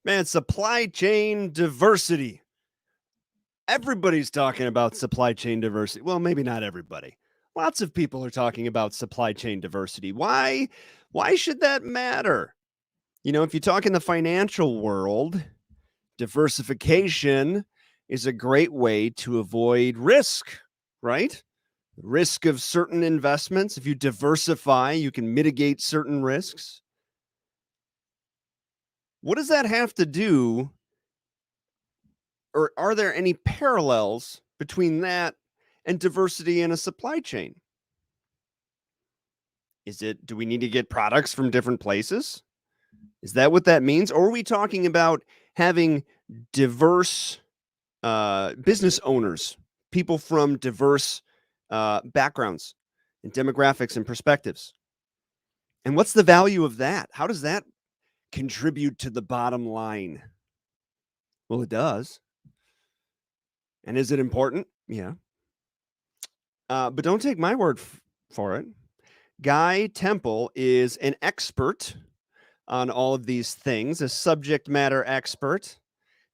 Man, supply chain diversity. Everybody's talking about supply chain diversity. Well, maybe not everybody. Lots of people are talking about supply chain diversity. Why? Why should that matter? If you talk in the financial world, diversification is a great way to avoid risk, right? Risk of certain investments. If you diversify, you can mitigate certain risks. What does that have to do, or are there any parallels between that and diversity in a supply chain? Do we need to get products from different places? Is that what that means? Or are we talking about having diverse business owners, people from diverse backgrounds and demographics and perspectives? And what's the value of that? How does that contribute to the bottom line? Well, it does. And is it important? Yeah. But don't take my word for it. Guy Temple is an expert on all of these things, a subject matter expert.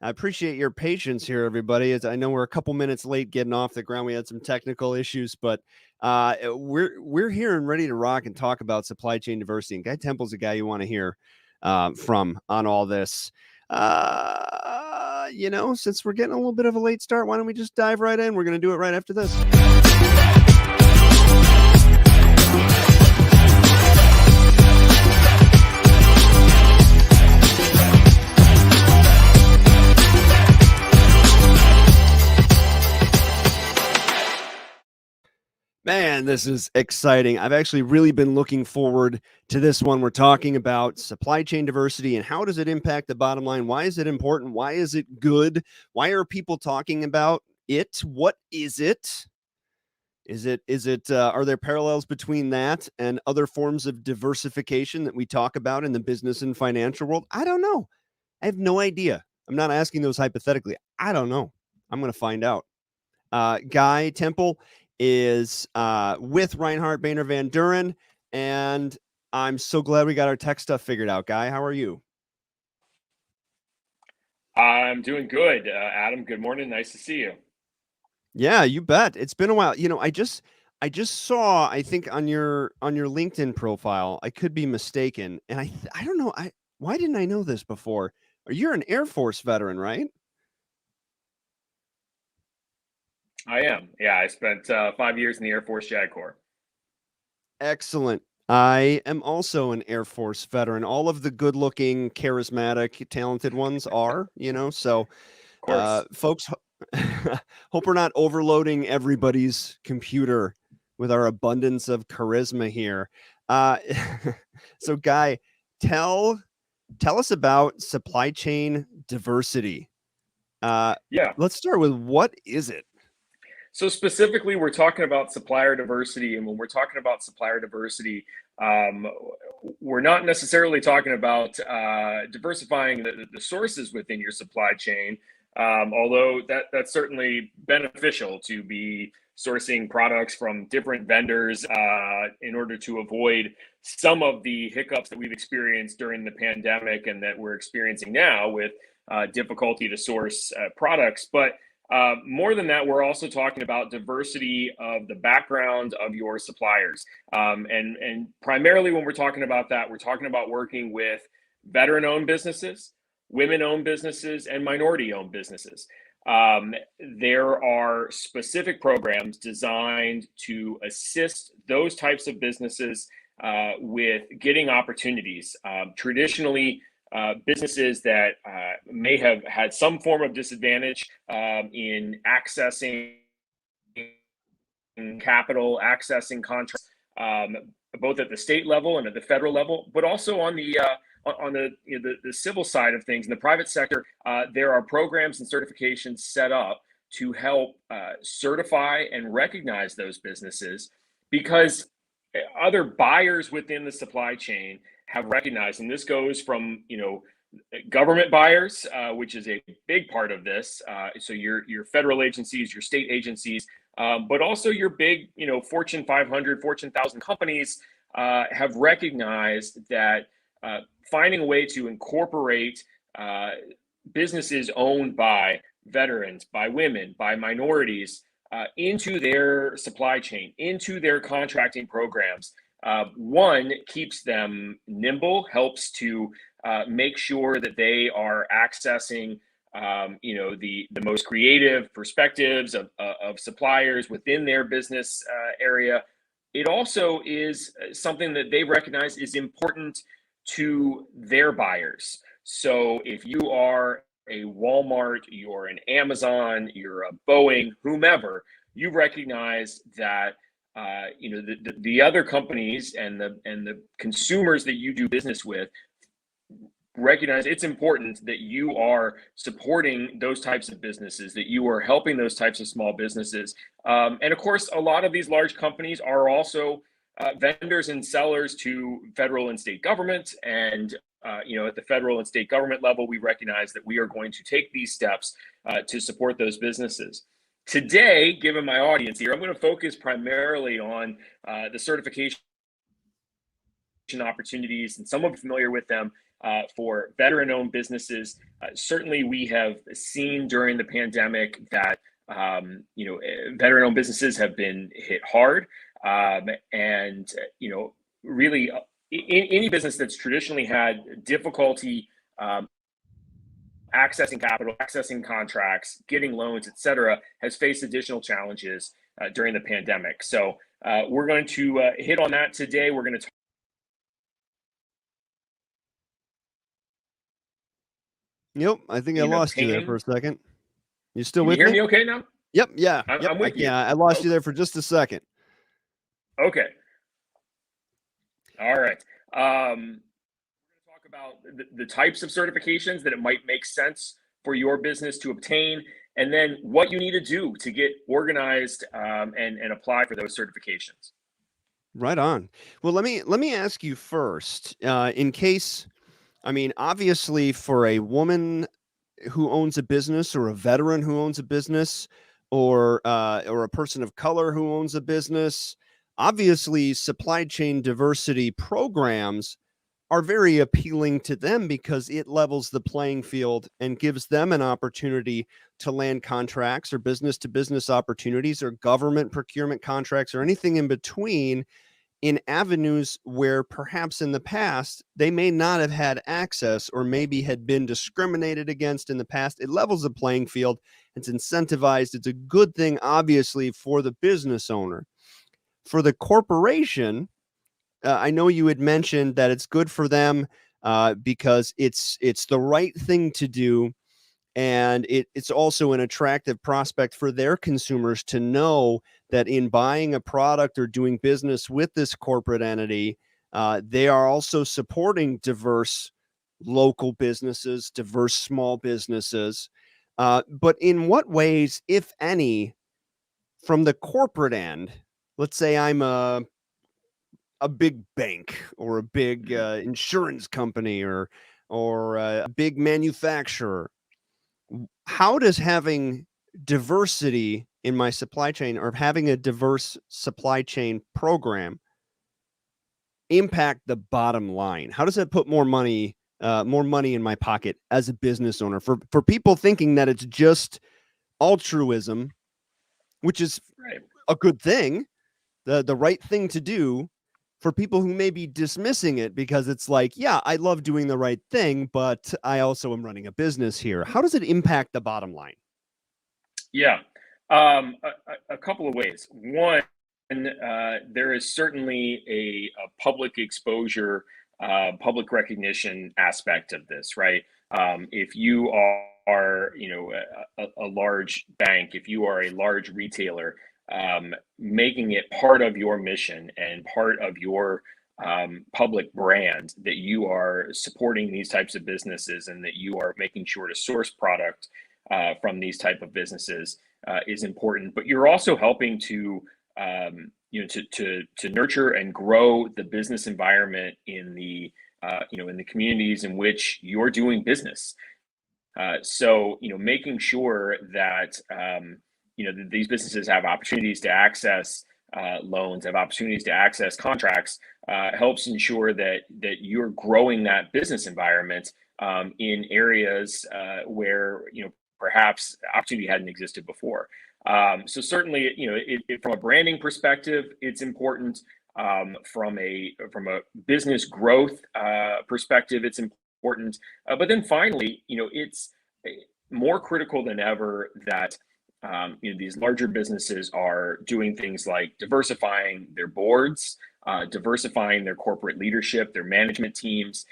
I appreciate your patience here, everybody. As I know we're a couple minutes late getting off the ground. We had some technical issues, but we're here and ready to rock and talk about supply chain diversity. And Guy Temple's a guy you want to hear from on all this. Since we're getting a little bit of a late start, why don't we just dive right in? We're going to do it right after this. Man, this is exciting. I've actually really been looking forward to this one. We're talking about supply chain diversity and how does it impact the bottom line? Why is it important? Why is it good? Why are people talking about it? What is it? Are there parallels between that and other forms of diversification that we talk about in the business and financial world? I don't know. I have no idea. I'm not asking those hypothetically. I don't know. I'm going to find out. Guy Temple is with Reinhart, Boerner, Van Deuren, and I'm so glad we got our tech stuff figured out. Guy, how are you? I'm doing good, Adam. Good morning. Nice to see you. Yeah, you bet. It's been a while. I just saw, I think on your LinkedIn profile, I could be mistaken, and I don't know. Why didn't I know this before? You're an Air Force veteran, right? I am. Yeah, I spent 5 years in the Air Force JAG Corps. Excellent. I am also an Air Force veteran. All of the good-looking, charismatic, talented ones are, so Of course. folks, hope we're not overloading everybody's computer with our abundance of charisma here. So, Guy, tell us about supply chain diversity. Yeah. Let's start with, what is it? So specifically, we're talking about supplier diversity, and when we're talking about supplier diversity, we're not necessarily talking about diversifying the sources within your supply chain, although that's certainly beneficial to be sourcing products from different vendors in order to avoid some of the hiccups that we've experienced during the pandemic and that we're experiencing now with difficulty to source products. But more than that, we're also talking about diversity of the background of your suppliers. And primarily when we're talking about that, we're talking about working with veteran-owned businesses, women-owned businesses, and minority-owned businesses. There are specific programs designed to assist those types of businesses with getting opportunities. Traditionally, businesses that may have had some form of disadvantage in accessing capital, accessing contracts, both at the state level and at the federal level, but also on the the civil side of things in the private sector. There are programs and certifications set up to help certify and recognize those businesses, because other buyers within the supply chain have recognized, and this goes from government buyers, which is a big part of this. So your federal agencies, your state agencies, but also your big Fortune 500, Fortune 1000 companies have recognized that finding a way to incorporate businesses owned by veterans, by women, by minorities into their supply chain, into their contracting programs. One, keeps them nimble, helps to make sure that they are accessing the most creative perspectives of suppliers within their business area. It also is something that they recognize is important to their buyers. So if you are a Walmart, you're an Amazon, you're a Boeing, whomever, you recognize that the other companies and the consumers that you do business with recognize it's important that you are supporting those types of businesses, that you are helping those types of small businesses. And of course, a lot of these large companies are also vendors and sellers to federal and state government. And at the federal and state government level, we recognize that we are going to take these steps to support those businesses. Today, given my audience here, I'm going to focus primarily on the certification opportunities, and some are familiar with them for veteran-owned businesses. Certainly, we have seen during the pandemic that veteran-owned businesses have been hit hard, and really, any business that's traditionally had difficulty accessing capital, accessing contracts, getting loans, et cetera, has faced additional challenges during the pandemic. So we're going to hit on that today. We're going to Yep, I think I lost you there for obtaining. a second. You still Can you with hear me? me okay now? Yep, yeah, yep. I'm with you. I lost you there for just a second. Okay. All right. We're going to talk about the types of certifications that it might make sense for your business to obtain, and then what you need to do to get organized and apply for those certifications. Right on. Well, let me ask you first, in case, I mean, obviously, for a woman who owns a business, or a veteran who owns a business, or a person of color who owns a business, obviously, supply chain diversity programs are very appealing to them because it levels the playing field and gives them an opportunity to land contracts, or business to business opportunities, or government procurement contracts, or anything in between, in avenues where perhaps in the past they may not have had access, or maybe had been discriminated against in the past. It levels the playing field. It's incentivized. It's a good thing, obviously, for the business owner. For the corporation, I know you had mentioned that it's good for them because it's the right thing to do, and it's also an attractive prospect for their consumers to know that in buying a product or doing business with this corporate entity, they are also supporting diverse local businesses, diverse small businesses. But in what ways, if any, from the corporate end, let's say I'm a big bank, or a big insurance company, or a big manufacturer, how does having diversity in my supply chain, or having a diverse supply chain program, impact the bottom line? How does that put more money in my pocket as a business owner, for people thinking that it's just altruism, which is Right. a good thing, the right thing to do, for people who may be dismissing it because it's like, yeah, I love doing the right thing, but I also am running a business here. How does it impact the bottom line? Yeah. A couple of ways. One, there is certainly a public exposure, public recognition aspect of this, right? If you are a large bank, if you are a large retailer, making it part of your mission and part of your public brand that you are supporting these types of businesses, and that you are making sure to source product from these type of businesses is important. But you're also helping to to nurture and grow the business environment in the in the communities in which you're doing business. So making sure that these businesses have opportunities to access loans, have opportunities to access contracts, helps ensure that you're growing that business environment in areas where perhaps opportunity hadn't existed before. So certainly, from a branding perspective, it's important. From a business growth perspective, it's important. But then finally, it's more critical than ever that these larger businesses are doing things like diversifying their boards, diversifying their corporate leadership, their management teams,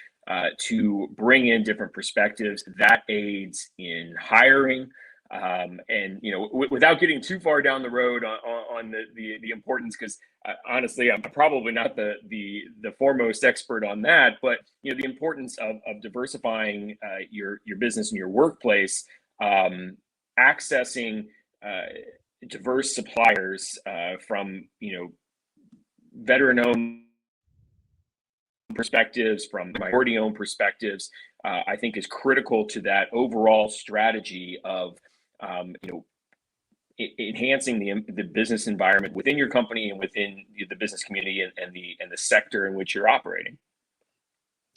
to bring in different perspectives. That aids in hiring. And without getting too far down the road on the importance, because honestly, I'm probably not the foremost expert on that, but the importance of diversifying your business and your workplace, accessing diverse suppliers from veteran-owned perspectives, from minority-owned perspectives, I think is critical to that overall strategy of enhancing the business environment within your company and within the business community and the sector in which you're operating.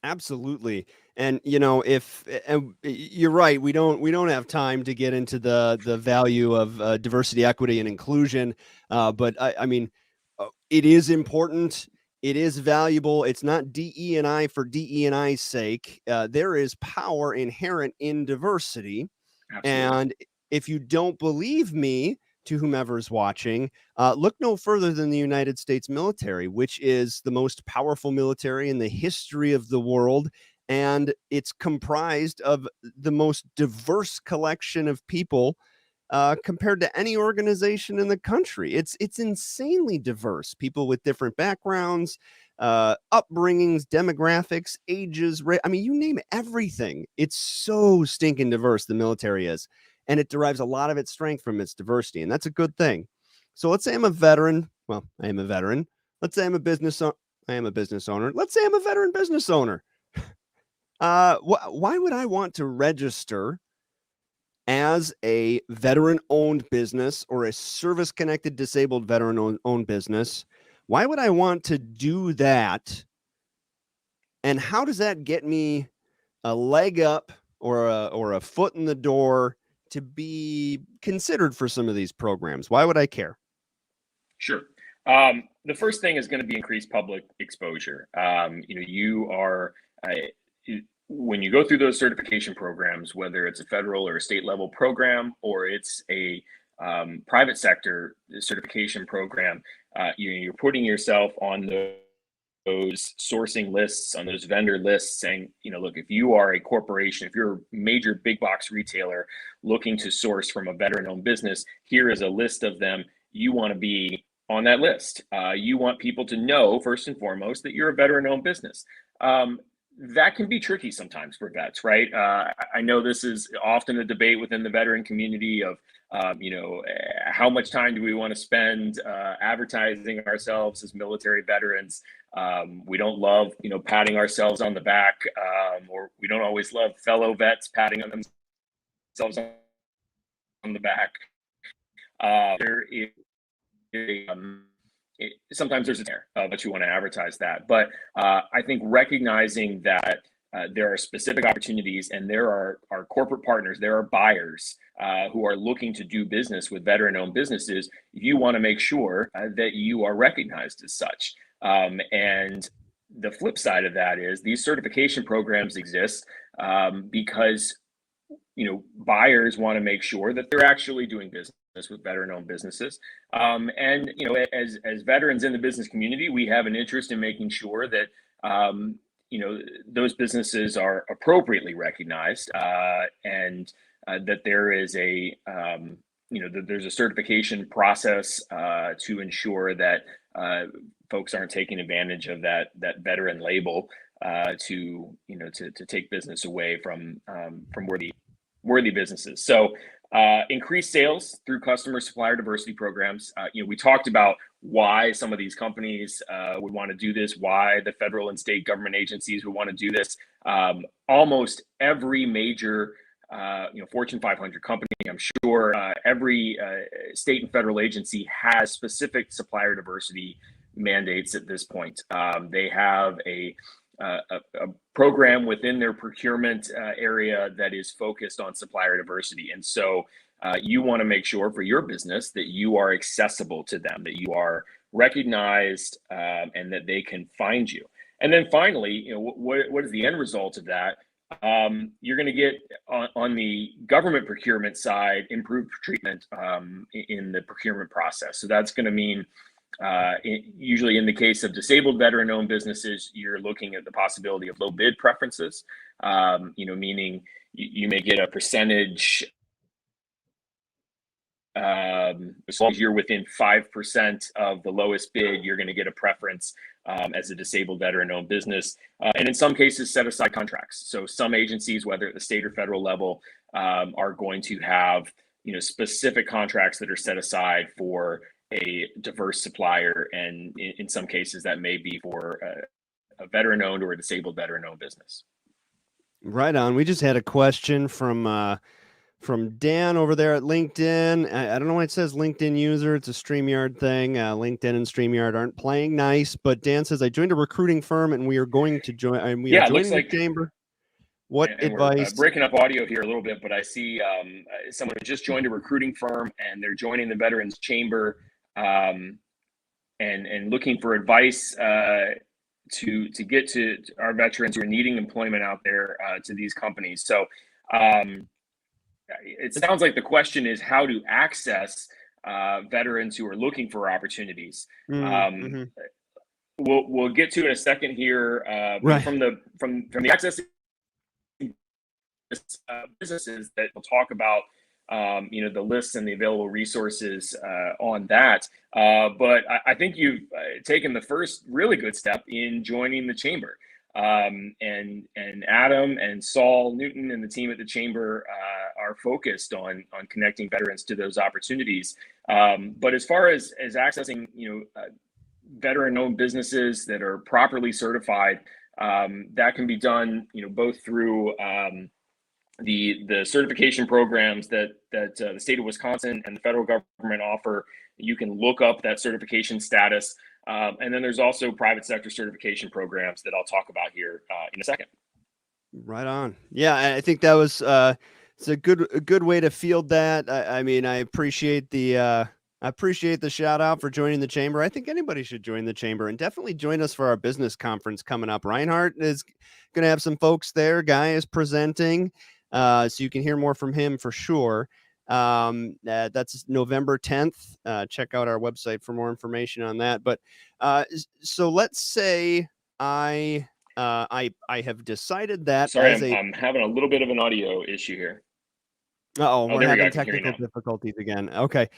Absolutely. And if and you're right, we don't have time to get into the value of diversity, equity, and inclusion. But I mean, it is important. It is valuable. It's not DE and I for DE and I's sake. There is power inherent in diversity. Absolutely. And if you don't believe me, to whomever's watching, look no further than the United States military, which is the most powerful military in the history of the world. And it's comprised of the most diverse collection of people compared to any organization in the country. It's insanely diverse. People with different backgrounds, upbringings, demographics, ages. I mean, you name everything. It's so stinking diverse. The military is, and it derives a lot of its strength from its diversity, and that's a good thing. So let's say I'm a veteran. Well, I am a veteran. Let's say I'm a business. I am a business owner. Let's say I'm a veteran business owner. Why would I want to register as a veteran-owned business or a service-connected disabled veteran-owned business? Why would I want to do that? And how does that get me a leg up or a foot in the door to be considered for some of these programs? Why would I care? Sure. The first thing is going to be increased public exposure. You are when you go through those certification programs, whether it's a federal or a state level program, or it's a private sector certification program, you're putting yourself on those sourcing lists, on those vendor lists, saying, look, if you are a corporation, if you're a major big box retailer looking to source from a veteran-owned business, here is a list of them. You want to be on that list. You want people to know, first and foremost, that you're a veteran-owned business. That can be tricky sometimes for vets, right? I know this is often a debate within the veteran community of, how much time do we want to spend advertising ourselves as military veterans? We don't love, patting ourselves on the back, or we don't always love fellow vets patting on themselves on the back. There is sometimes there's a there, but you want to advertise that. But I think recognizing that there are specific opportunities and there are corporate partners, there are buyers who are looking to do business with veteran-owned businesses, you want to make sure that you are recognized as such. And the flip side of that is these certification programs exist because buyers want to make sure that they're actually doing business with veteran-owned businesses. And as veterans in the business community, we have an interest in making sure that those businesns's are appropriately recognized, and that there is that there's a certification process to ensure that folks aren't taking advantage of that veteran label to take business away from worthy businesses. So increased sales through customer supplier diversity programs. We talked about why some of these companies would want to do this, why the federal and state government agencies would want to do this. Almost every major Fortune 500 company, I'm sure every state and federal agency has specific supplier diversity mandates at this point. They have a a program within their procurement area that is focused on supplier diversity. And so you want to make sure for your business that you are accessible to them, that you are recognized, and that they can find you. And then finally, what is the end result of that? You're going to get on the government procurement side improved treatment in the procurement process. So that's going to mean usually in the case of disabled veteran-owned businesses, you're looking at the possibility of low bid preferences, meaning you may get a percentage. As long as you're within 5% of the lowest bid, you're going to get a preference as a disabled veteran-owned business. And in some cases, set aside contracts. So some agencies, whether at the state or federal level, are going to have specific contracts that are set aside for a diverse supplier, and in some cases that may be for a veteran-owned or a disabled veteran-owned business. Right on. We just had a question from Dan over there at LinkedIn. I don't know why it says LinkedIn user. It's a StreamYard thing. LinkedIn and StreamYard aren't playing nice, but Dan says, I joined a recruiting firm and we are going to join. And we are joining the chamber. What advice? We're breaking up audio here a little bit, but I see someone who just joined a recruiting firm and they're joining the Veterans Chamber and looking for advice to get to our veterans who are needing employment out there to these companies. So it sounds like the question is how to access veterans who are looking for opportunities. We'll get to in a second here. Right. From the accessing businesses that we'll talk about, the lists and the available resources on that. But I think you've taken the first really good step in joining the chamber. And Adam and Saul Newton and the team at the chamber are focused on connecting veterans to those opportunities. But as far as accessing, veteran-owned businesses that are properly certified, that can be done, both through the certification programs that the state of Wisconsin and the federal government offer. You can look up that certification status. And then there's also private sector certification programs that I'll talk about here in a second. Right on. Yeah, I think that was it's a good way to field that. I appreciate the shout out for joining the chamber. I think anybody should join the chamber, and definitely join us for our business conference coming up. Reinhart is going to have some folks there. Guy is presenting, so you can hear more from him for sure. That's November 10th. Check out our website for more information on that. But so let's say I have decided that. Sorry, I'm having a little bit of an audio issue here. We're having technical difficulties again. Okay.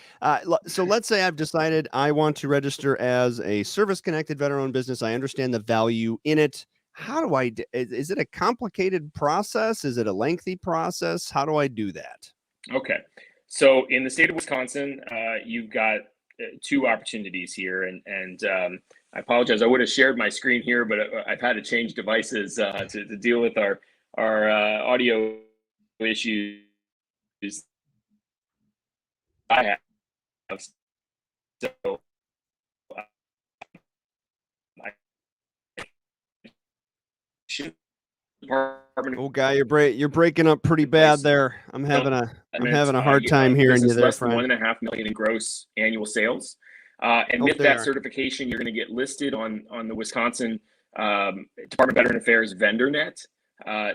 So let's say I've decided I want to register as a service-connected veteran-owned business. I understand the value in it. How do I? Is it a complicated process? Is it a lengthy process? How do I do that? Okay. So in the state of Wisconsin, you've got two opportunities here, and I apologize. I would have shared my screen here, but I've had to change devices to deal with our audio issues. I have so. Oh, Guy, you're breaking up pretty bad there. I'm having a hard time hearing you there, less than friend. $1.5 million in gross annual sales, and with that certification, you're going to get listed on the Wisconsin Department of Veteran Affairs VendorNet.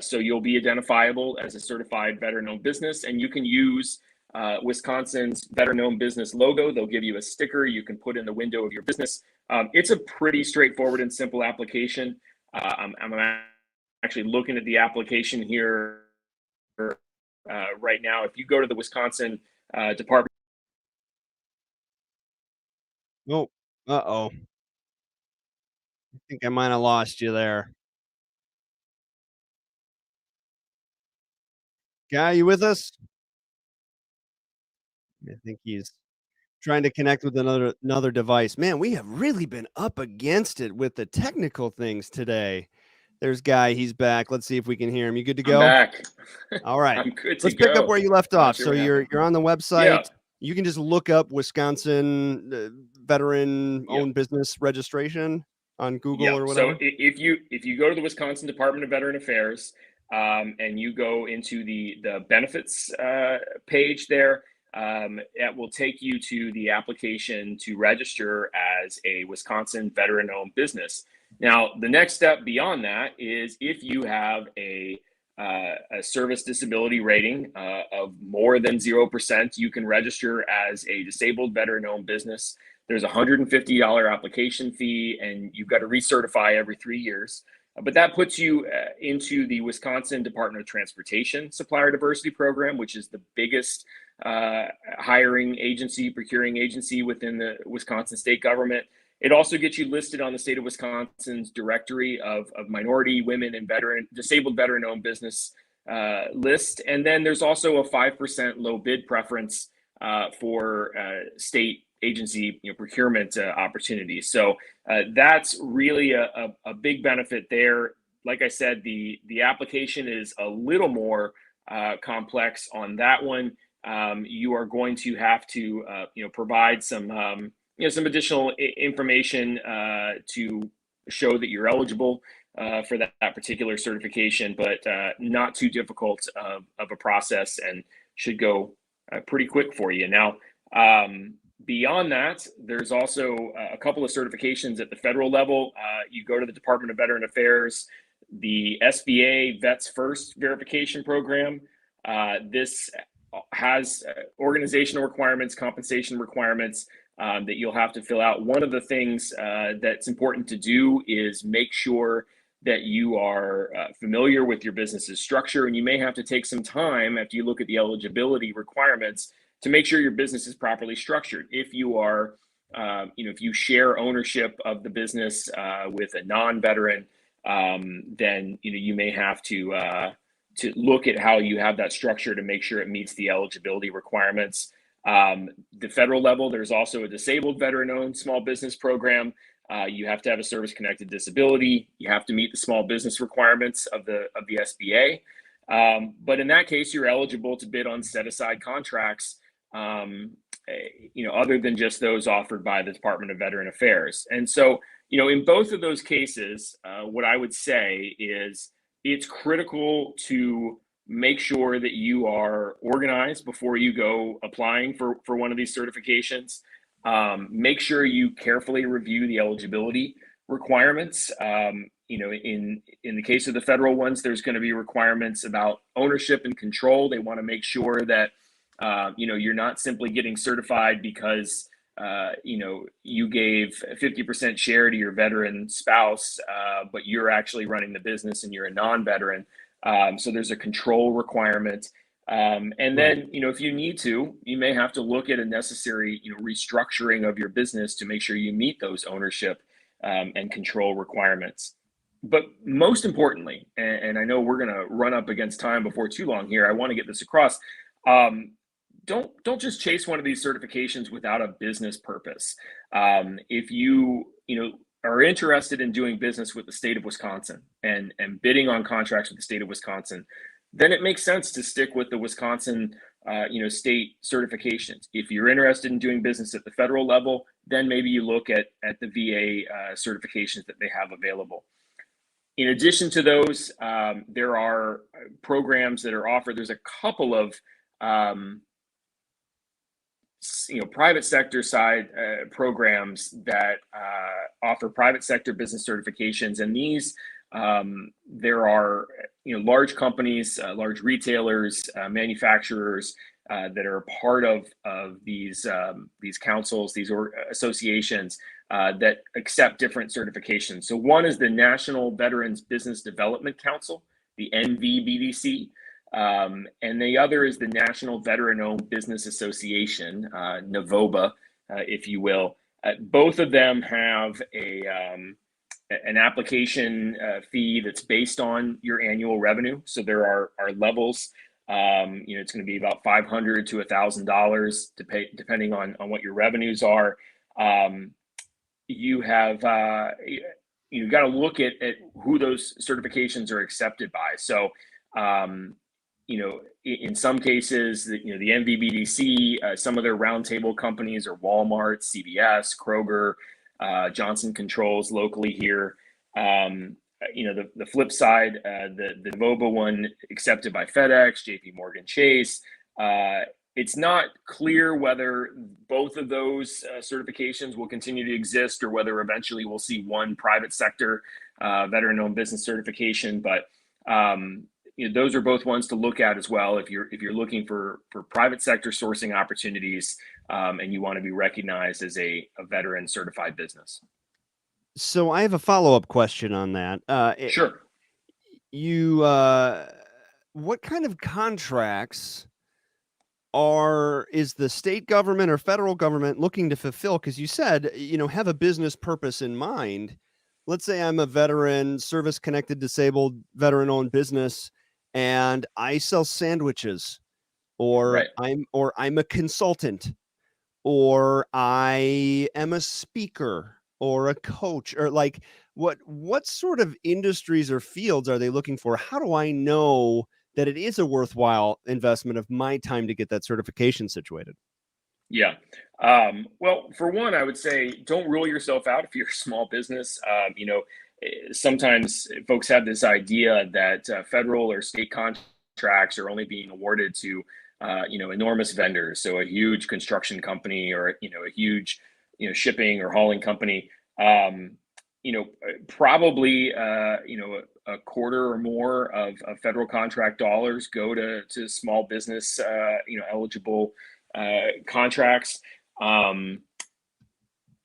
So you'll be identifiable as a certified veteran-owned business, and you can use Wisconsin's veteran-owned business logo. They'll give you a sticker you can put in the window of your business. It's a pretty straightforward and simple application. I'm actually looking at the application here right now. If you go to the Wisconsin Department. Oh, I think I might have lost you there. Guy, you with us? I think he's trying to connect with another device. Man, we have really been up against it with the technical things today. There's Guy. He's back. Let's see if we can hear him. You good to go? I'm back. All right. I'm good to Let's pick up where you left off. So you're on the website. Yeah. You can just look up Wisconsin veteran-owned business registration. on Google or Yep. So whatever? if you go to the Wisconsin Department of Veteran Affairs, and you go into the benefits page there, it will take you to the application to register as a Wisconsin veteran-owned business. Now, the next step beyond that is if you have a service disability rating of more than 0%, you can register as a disabled veteran-owned business. There's a $150 application fee, and you've got to recertify every 3 years. But that puts you into the Wisconsin Department of Transportation Supplier Diversity Program, which is the biggest hiring agency, procuring agency within the Wisconsin state government. It also gets you listed on the state of Wisconsin's directory of minority, women, and disabled veteran-owned business list. And then there's also a 5% low bid preference for state agency procurement opportunities. So that's really a big benefit there. Like I said, the application is a little more complex on that one. You are going to have to provide some some additional information to show that you're eligible for that particular certification, but not too difficult of a process, and should go pretty quick for you. Now, beyond that, there's also a couple of certifications at the federal level. You go to the Department of Veteran Affairs, the SBA Vets First verification program. This has organizational requirements, compensation requirements that you'll have to fill out. One of the things that's important to do is make sure that you are familiar with your business's structure, and you may have to take some time after you look at the eligibility requirements to make sure your business is properly structured. If you are, if you share ownership of the business with a non-veteran, then you may have to look at how you have that structure to make sure it meets the eligibility requirements. The federal level, there's also a disabled veteran-owned small business program. You have to have a service-connected disability. You have to meet the small business requirements of the SBA. But in that case, you're eligible to bid on set-aside contracts, other than just those offered by the Department of Veteran Affairs. And so, in both of those cases, what I would say is it's critical to make sure that you are organized before you go applying for one of these certifications. Make sure you carefully review the eligibility requirements. In the case of the federal ones, there's going to be requirements about ownership and control. They want to make sure that you're not simply getting certified because you gave a 50% share to your veteran spouse, but you're actually running the business and you're a non-veteran. So there's a control requirement. And then, if you need to, you may have to look at a necessary, restructuring of your business to make sure you meet those ownership and control requirements. But most importantly, and I know we're going to run up against time before too long here, I want to get this across. Don't just chase one of these certifications without a business purpose. If you are interested in doing business with the state of Wisconsin and bidding on contracts with the state of Wisconsin, then it makes sense to stick with the Wisconsin state certifications. If you're interested in doing business at the federal level, then maybe you look at the VA certifications that they have available. In addition to those, there are programs that are offered. There's a couple of private sector side programs that offer private sector business certifications, and these there are large companies, large retailers, manufacturers that are part of these councils, these associations that accept different certifications. So one is the National Veterans Business Development Council, the NVBDC. And the other is the National Veteran-Owned Business Association, NAVOBA, if you will. Both of them have an application fee that's based on your annual revenue. So there are levels. It's going to be about $500 to $1,000 depending on what your revenues are. You've got to look at who those certifications are accepted by. So in some cases, the NVBDC, some of their roundtable companies are Walmart, CVS, Kroger, Johnson Controls locally here. The flip side, the Nova one accepted by FedEx, JP Morgan Chase. It's not clear whether both of those certifications will continue to exist or whether eventually we'll see one private sector veteran-owned business certification. But those are both ones to look at as well if you're looking for private sector sourcing opportunities and you want to be recognized as a veteran certified business. So I have a follow-up question on that. Sure. What kind of contracts is the state government or federal government looking to fulfill? Because you said, have a business purpose in mind. Let's say I'm a veteran, service-connected, disabled, veteran-owned business, and I sell sandwiches, or right. I'm a consultant, or I am a speaker, or a coach, or like what sort of industries or fields are they looking for? How do I know that it is a worthwhile investment of my time to get that certification situated? Yeah. Well, for one, I would say don't rule yourself out if you're a small business. Sometimes folks have this idea that federal or state contracts are only being awarded to, enormous vendors. So a huge construction company or, a huge, shipping or hauling company. Probably, a quarter or more of federal contract dollars go to small business, eligible contracts. And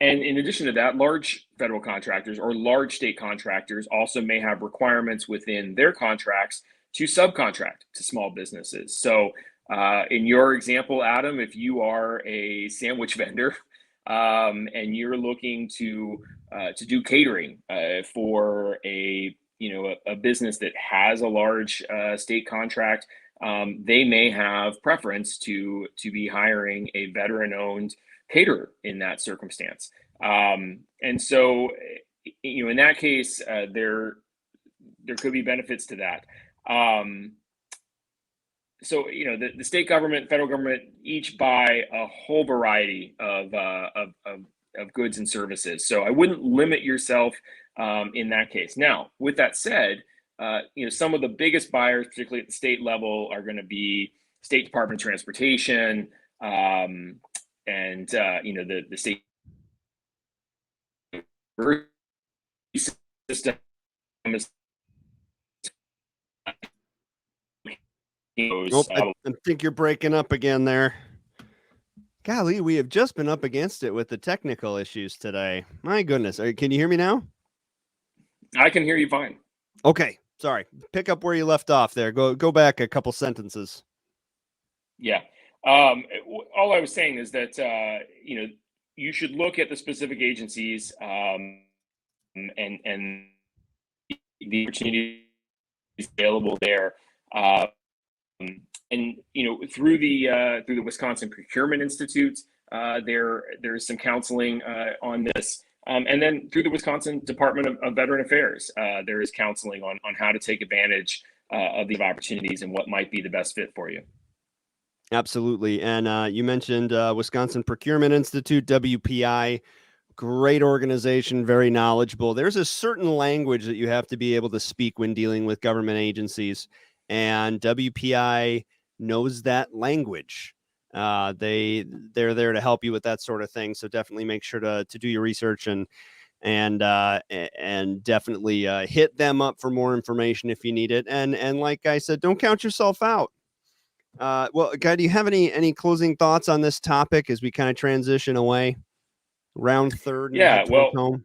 in addition to that, large federal contractors or large state contractors also may have requirements within their contracts to subcontract to small businesses. So in your example, Adam, if you are a sandwich vendor and you're looking to do catering for a business that has a large state contract, they may have preference to be hiring a veteran-owned caterer in that circumstance. And so, in that case, there could be benefits to that. So, the state government, federal government, each buy a whole variety of goods and services. So I wouldn't limit yourself in that case. Now, with that said, some of the biggest buyers, particularly at the state level, are going to be State Department of Transportation, and the state system is. I think you're breaking up again there. Golly, we have just been up against it with the technical issues today. My goodness. Can you hear me now? I can hear you fine. Okay. Sorry. Pick up where you left off there. Go back a couple sentences. Yeah. All I was saying is that, you should look at the specific agencies and the opportunities available there. And through the Wisconsin Procurement Institute, there's some counseling on this, and then through the Wisconsin Department of Veteran Affairs, there is counseling on how to take advantage of these opportunities and what might be the best fit for you. Absolutely, and you mentioned Wisconsin Procurement Institute, WPI. Great organization, very knowledgeable. There's a certain language that you have to be able to speak when dealing with government agencies, and WPI knows that language. They're there to help you with that sort of thing. So definitely make sure to do your research and definitely hit them up for more information if you need it. And like I said, don't count yourself out. Well, Guy, do you have any closing thoughts on this topic as we kind of transition away? Round third. Yeah, well, home?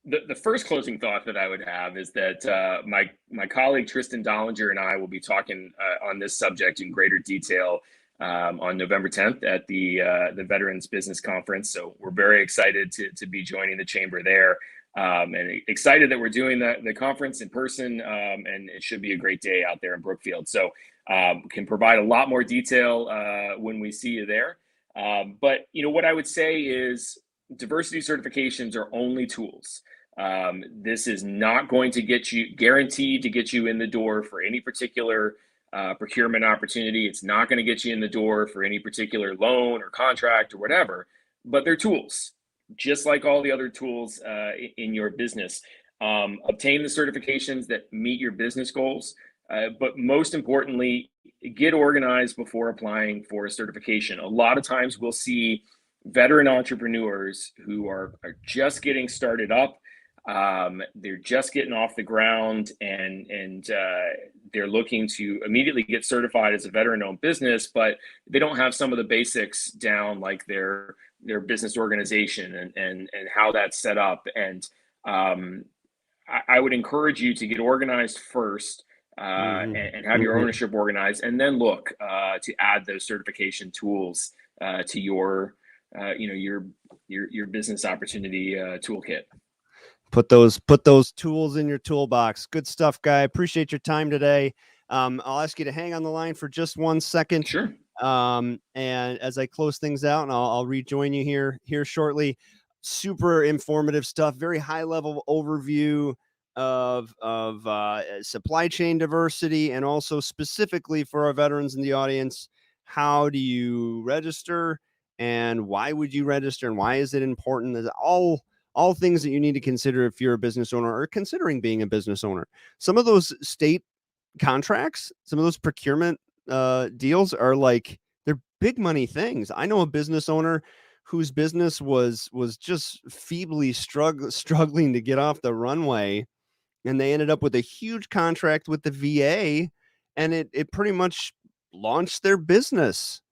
The first closing thought that I would have is that my colleague Tristan Dollinger and I will be talking on this subject in greater detail on November 10th at the Veterans Business Conference. So we're very excited to be joining the chamber there, and excited that we're doing the conference in person, and it should be a great day out there in Brookfield. So can provide a lot more detail when we see you there. But what I would say is diversity certifications are only tools. This is not going to guaranteed to get you in the door for any particular procurement opportunity. It's not going to get you in the door for any particular loan or contract or whatever, but they're tools. just like all the other tools in your business. Obtain the certifications that meet your business goals, but most importantly, get organized before applying for a certification. A lot of times we'll see veteran entrepreneurs who are just getting started up. They're just getting off the ground, and they're looking to immediately get certified as a veteran-owned business, but they don't have some of the basics down, like their business organization and how that's set up. And I would encourage you to get organized first, and have your ownership organized, and then look to add those certification tools to your your business opportunity toolkit. Put those tools in your toolbox. Good stuff, Guy. Appreciate your time today. I'll ask you to hang on the line for just 1 second. Sure. And as I close things out, and I'll rejoin you here shortly. Super informative stuff. Very high level overview of supply chain diversity, and also specifically for our veterans in the audience, how do you register, and why would you register, and why is it important? There's all things that you need to consider if you're a business owner or considering being a business owner. Some of those state contracts, some of those procurement deals are like, they're big money things. I know a business owner whose business was just feebly struggling to get off the runway, and they ended up with a huge contract with the VA, and it pretty much launched their business,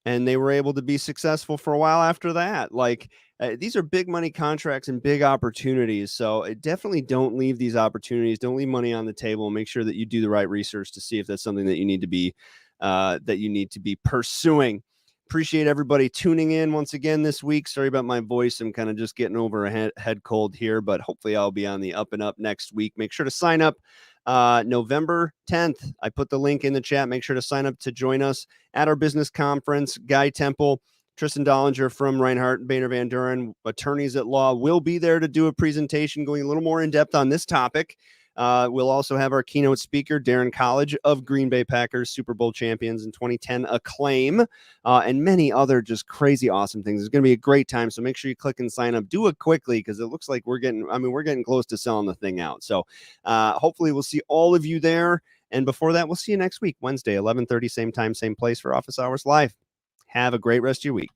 and they were able to be successful for a while after that. Like, these are big money contracts and big opportunities. So definitely don't leave these opportunities. Don't leave money on the table. Make sure that you do the right research to see if that's something that you need to be pursuing. Appreciate everybody tuning in once again this week. Sorry about my voice. I'm kind of just getting over a head cold here, but hopefully I'll be on the up and up next week. Make sure to sign up November 10th. I put the link in the chat. Make sure to sign up to join us at our business conference. Guy Temple, Tristan Dollinger from Reinhart, Boerner Van Deuren, attorneys at law, will be there to do a presentation going a little more in depth on this topic. We'll also have our keynote speaker, Deuren College of Green Bay Packers, Super Bowl champions in 2010, acclaim, and many other just crazy awesome things. It's going to be a great time. So make sure you click and sign up. Do it quickly, because it looks like we're getting close to selling the thing out. So hopefully we'll see all of you there. And before that, we'll see you next week, Wednesday, 11:30, same time, same place for Office Hours Live. Have a great rest of your week.